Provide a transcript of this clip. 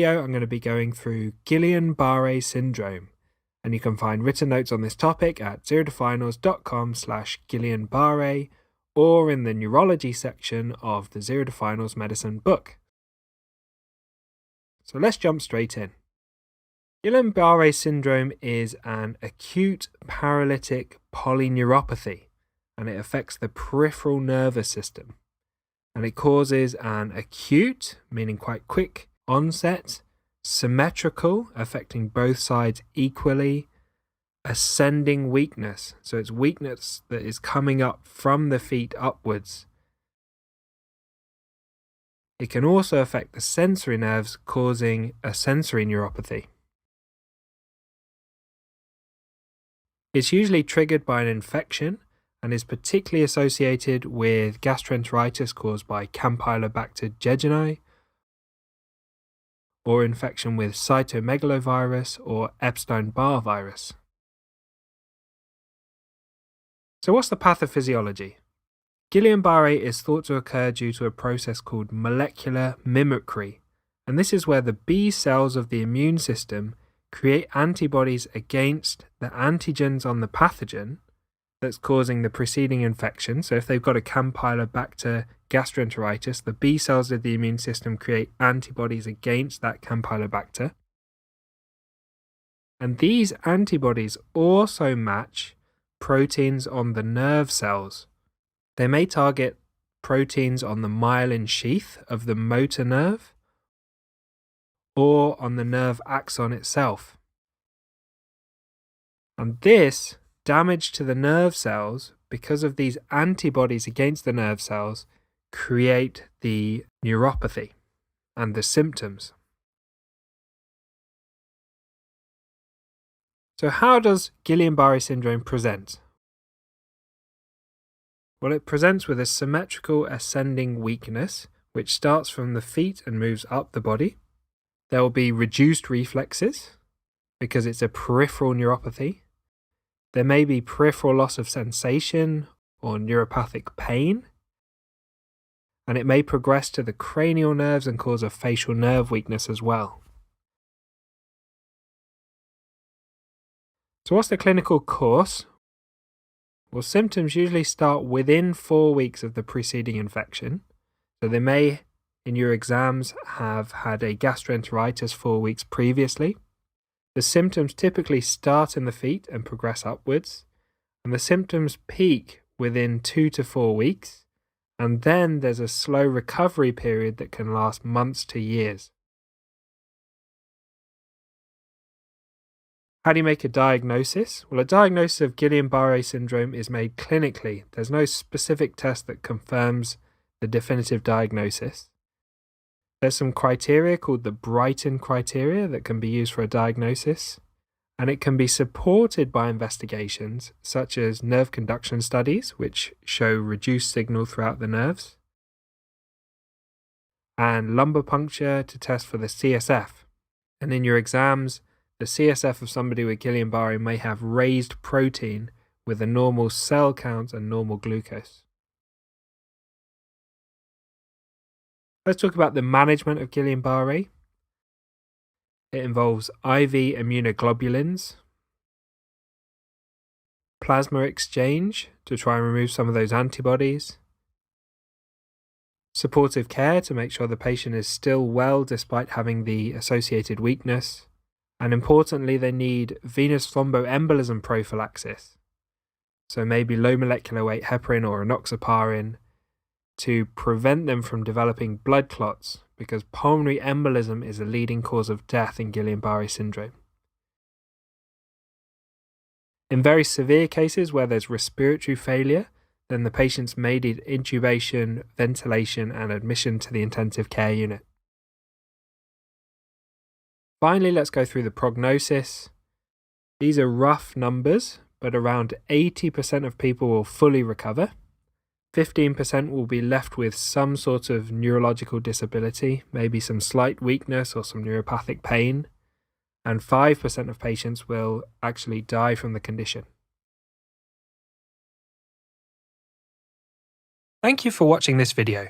I'm going to be going through Guillain-Barré syndrome, and you can find written notes on this topic at zerotofinals.com/Guillain-Barré or in the neurology section of the Zero to Finals Medicine book. So let's jump straight in. Guillain-Barré syndrome is an acute paralytic polyneuropathy, and it affects the peripheral nervous system. And it causes an acute, meaning quite quick, onset, symmetrical, affecting both sides equally, ascending weakness, so it's weakness that is coming up from the feet upwards. It can also affect the sensory nerves, causing a sensory neuropathy. It's usually triggered by an infection and is particularly associated with gastroenteritis caused by Campylobacter jejuni, or infection with cytomegalovirus or Epstein-Barr virus. So what's the pathophysiology? Guillain-Barré is thought to occur due to a process called molecular mimicry, and this is where the B cells of the immune system create antibodies against the antigens on the pathogen that's causing the preceding infection. So if they've got a Campylobacter gastroenteritis, the B cells of the immune system create antibodies against that Campylobacter. And these antibodies also match proteins on the nerve cells. They may target proteins on the myelin sheath of the motor nerve or on the nerve axon itself. And this damage to the nerve cells, because of these antibodies against the nerve cells, create the neuropathy and the symptoms. So how does Guillain-Barré syndrome present? Well, it presents with a symmetrical ascending weakness, which starts from the feet and moves up the body. There will be reduced reflexes, because it's a peripheral neuropathy. There may be peripheral loss of sensation or neuropathic pain, and it may progress to the cranial nerves and cause a facial nerve weakness as well. So what's the clinical course? Well, symptoms usually start within 4 weeks of the preceding infection. So they may, in your exams, have had a gastroenteritis 4 weeks previously. The symptoms typically start in the feet and progress upwards, and the symptoms peak within 2 to 4 weeks, and then there's a slow recovery period that can last months to years. How do you make a diagnosis? Well, a diagnosis of Guillain-Barré syndrome is made clinically. There's no specific test that confirms the definitive diagnosis. There's some criteria called the Brighton criteria that can be used for a diagnosis, and it can be supported by investigations such as nerve conduction studies, which show reduced signal throughout the nerves, and lumbar puncture to test for the CSF. And in your exams, the CSF of somebody with Guillain-Barré may have raised protein with a normal cell count and normal glucose. Let's talk about the management of Guillain-Barré. It involves IV immunoglobulins, plasma exchange to try and remove some of those antibodies, supportive care to make sure the patient is still well despite having the associated weakness, and importantly, they need venous thromboembolism prophylaxis, so maybe low molecular weight heparin or enoxaparin, to prevent them from developing blood clots, because pulmonary embolism is a leading cause of death in Guillain-Barré syndrome. In very severe cases where there's respiratory failure, then the patients may need intubation, ventilation, and admission to the intensive care unit. Finally, let's go through the prognosis. These are rough numbers, but around 80% of people will fully recover. 15% will be left with some sort of neurological disability, maybe some slight weakness or some neuropathic pain, and 5% of patients will actually die from the condition. Thank you for watching this video.